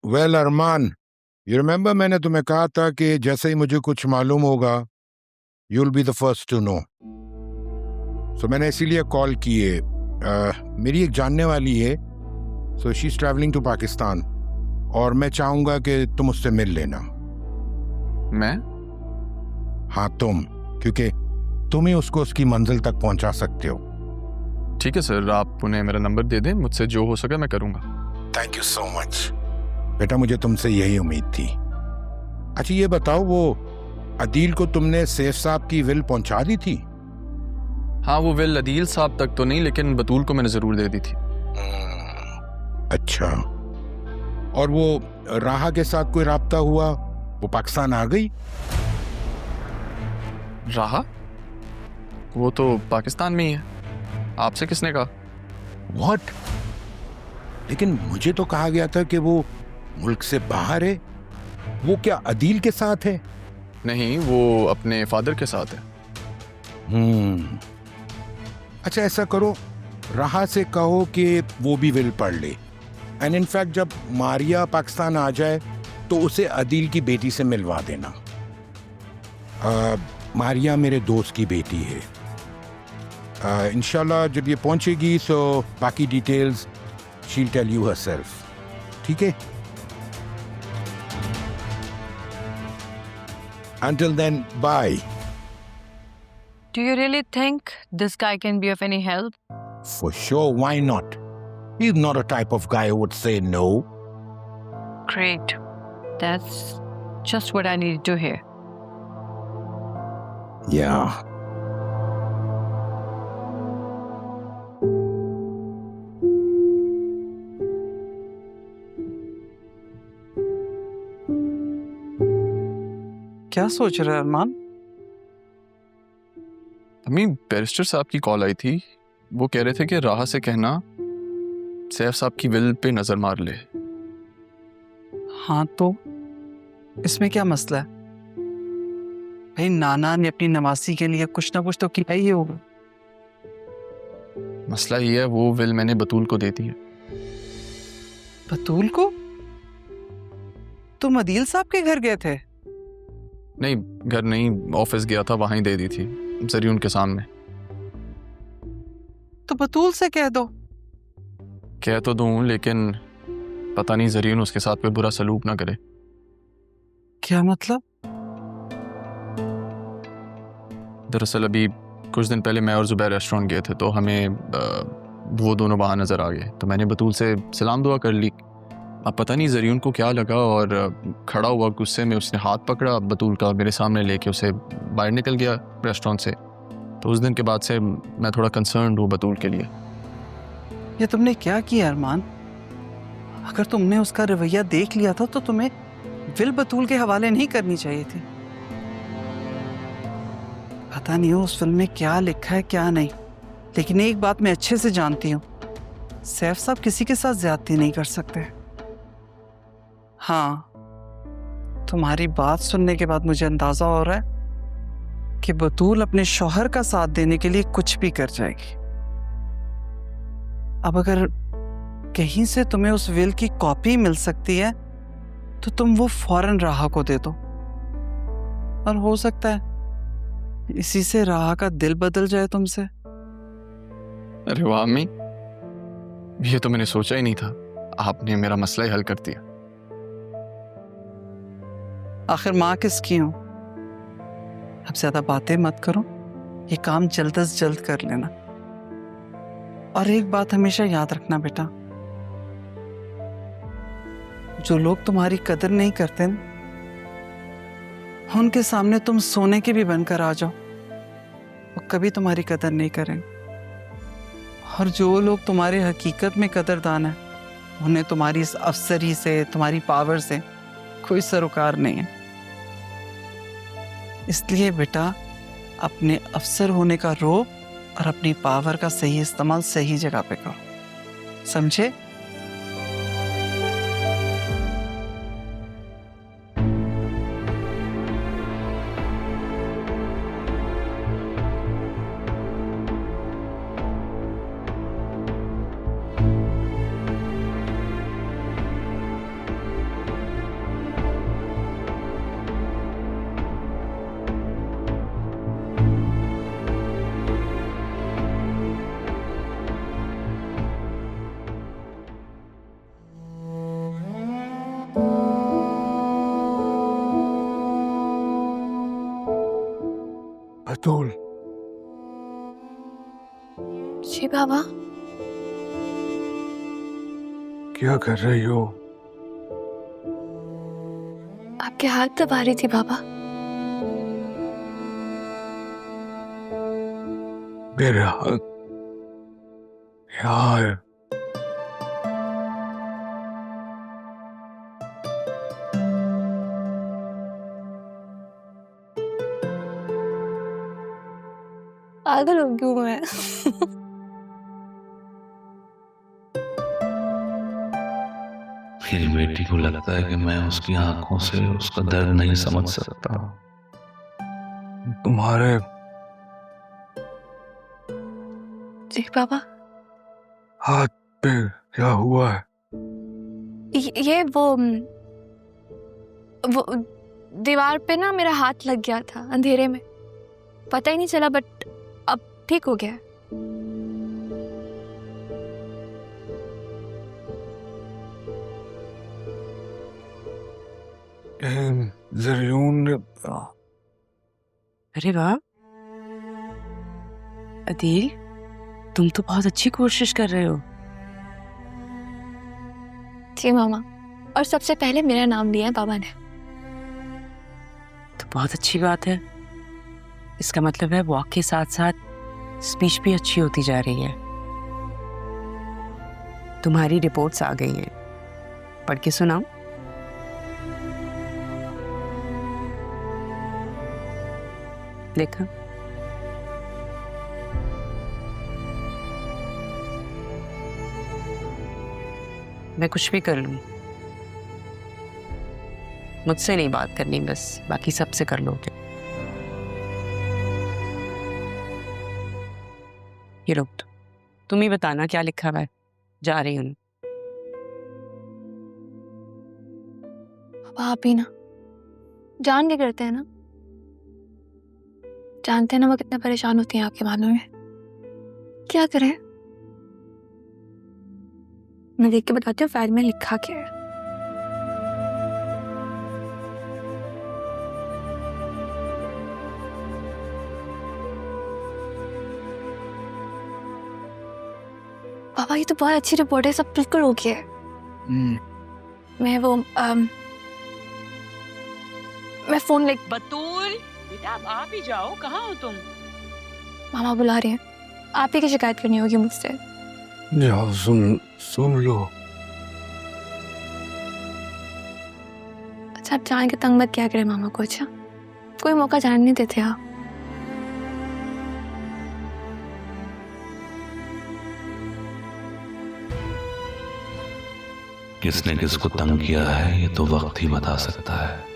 Well Armaan, you remember मैंने तुम्हें कहा था कि जैसे ही मुझे कुछ मालूम होगा you will be the first to know. सो मैंने इसीलिए कॉल की है। मेरी एक जानने वाली है, so she is travelling to Pakistan और मैं चाहूँगा कि तुम उससे मिल लेना। मैं? हाँ तुम, क्योंकि तुम ही उसको उसकी मंजिल तक पहुंचा सकते हो। ठीक है सर, आप उन्हें मेरा नंबर दे दें, मुझसे जो हो सके मैं करूँगा। थैंक यू सो मच बेटा, मुझे तुमसे यही उम्मीद थी। अच्छा ये बताओ, वो अदील को तुमने सैफ साहब की विल पहुंचा दी थी? हाँ, वो विल अदील साहब तक तो नहीं, लेकिन बतूल को मैंने ज़रूर दे दी थी। अच्छा, और वो राहा के साथ कोई राब्ता हुआ? वो पाकिस्तान आ गई? राहा? वो तो पाकिस्तान में ही है। आपसे किसने कहा? व्हाट? लेकिन मुझे तो कहा गया था कि वो मुल्क से बाहर है। वो क्या अदील के साथ है? नहीं, वो अपने फादर के साथ है। अच्छा ऐसा करो, राहा से कहो कि वो भी विल पढ़ ले, एंड इनफैक्ट जब मारिया पाकिस्तान आ जाए तो उसे अदील की बेटी से मिलवा देना। मारिया मेरे दोस्त की बेटी है। इंशाल्लाह जब ये पहुंचेगी तो बाकी details she will tell you herself. ठीक है? Until then, bye. Do you really think this guy can be of any help? For sure, why not? He's not a type of guy who would say no. Great. That's just what I needed to hear. Yeah. क्या सोच रहे हैं अरमान? अम्मी, barrister साहब की call आई थी। वो कह रहे थे कि राहा से कहना सैफ साहब की विल पे नजर मार ले। हाँ तो इसमें क्या मसला है भाई? नाना ने अपनी नवासी के लिए कुछ ना कुछ तो किया ही होगा। मसला ये है, वो विल मैंने बतूल को दे दी है। बतूल को? तुम अदील साहब के घर गए थे? नहीं, घर नहीं, ऑफिस गया था, वहां ही दे दी थी, जरिए उनके सामने। तो बतूल से कह दो। कह तो दूं, लेकिन पता नहीं जरीन उसके साथ कोई बुरा सलूक ना करे। क्या मतलब? दरअसल अभी कुछ दिन पहले मैं और जुबैर रेस्टोरेंट गए थे, तो हमें वो दोनों वहाँ नज़र आ गए। तो मैंने बतूल से सलाम दुआ कर ली। अब पता नहीं जरीन को क्या लगा, और खड़ा हुआ गुस्से में उसने हाथ पकड़ा बतूल का, मेरे सामने लेके उसे बाहर निकल गया रेस्टोरेंट से। तो उस दिन के बाद से मैं थोड़ा कंसर्न हूँ बतूल के लिए। ये तुमने क्या किया अरमान? अगर तुमने उसका रवैया देख लिया था तो तुम्हें विल बतूल के हवाले नहीं करनी चाहिए थी। पता नहीं हो उस फिल्म में क्या लिखा है क्या नहीं, लेकिन एक बात मैं अच्छे से जानती हूँ, सैफ साहब किसी के साथ ज्यादती नहीं कर सकते। हाँ, तुम्हारी बात सुनने के बाद मुझे अंदाजा हो रहा है कि बतूल अपने शौहर का साथ देने के लिए कुछ भी कर जाएगी। अब अगर कहीं से तुम्हें उस विल की कॉपी मिल सकती है तो तुम वो फौरन राहा को दे दो, और हो सकता है इसी से राहा का दिल बदल जाए तुमसे। अरे वाह अम्मी, ये तो मैंने सोचा ही नहीं था। आपने मेरा मसला ही हल कर दिया। आखिर माँ किसकी हूं? अब ज्यादा बातें मत करो, ये काम जल्द से जल्द कर लेना। और एक बात हमेशा याद रखना बेटा, जो लोग तुम्हारी कदर नहीं करते न, उनके सामने तुम सोने के भी बनकर आ जाओ, वो कभी तुम्हारी कदर नहीं करेंगे। और जो लोग तुम्हारे हकीकत में कदरदान है, उन्हें तुम्हारी इस अफसरी से, तुम्हारी पावर से कोई सरोकार नहीं है। इसलिए बेटा अपने अफसर होने का रोब और अपनी पावर का सही इस्तेमाल सही जगह पे करो, समझे? बाबा क्या कर रही हो? आपके हाथ दबा रही थी बाबा। मेरे हाथ यहाँ है। पागल हो गई हूँ मैं। मेरी बेटी को लगता है कि मैं उसकी आंखों से उसका दर्द नहीं समझ सकता। तुम्हारे जी बाबा, हाथ पे क्या हुआ है? ये वो दीवार पे ना मेरा हाथ लग गया था अंधेरे में, पता ही नहीं चला, बट अब ठीक हो गया है। ज़रियून ने अरे वाह अदील, तुम तो बहुत अच्छी कोशिश कर रहे हो। जी मामा, और सबसे पहले मेरा नाम लिया है बाबा ने। तो बहुत अच्छी बात है। इसका मतलब है वॉक के साथ साथ स्पीच भी अच्छी होती जा रही है। तुम्हारी रिपोर्ट्स आ गई हैं, पढ़ के सुनाओ। देखा, मैं कुछ भी कर लूं, मुझसे नहीं बात करनी, बस बाकी सबसे कर लोगे। ये लो, तुम ही बताना क्या लिखा हुआ है। जा रही हूँ। पापा आप ही ना जान के करते हैं ना, जानते हैं ना वो कितना परेशान होती हैं आपके बालों में। क्या करें, मैं देख के बताती हूँ फाइल में लिखा क्या है। पापा ये तो बहुत अच्छी रिपोर्ट है, सब बिल्कुल हो गया है। मैं वो मैं फोन ले। बतूल बेटा, अब आप ही जाओ, कहाँ हो तुम? मामा बुला रहे हैं, आप ही की शिकायत करनी होगी मुझसे। जाओ सुन लो। अच्छा आप जान के तंग मत क्या करें मामा को। अच्छा कोई मौका जान नहीं देते आप। किसने किसको तंग किया है ये तो वक्त ही बता सकता है।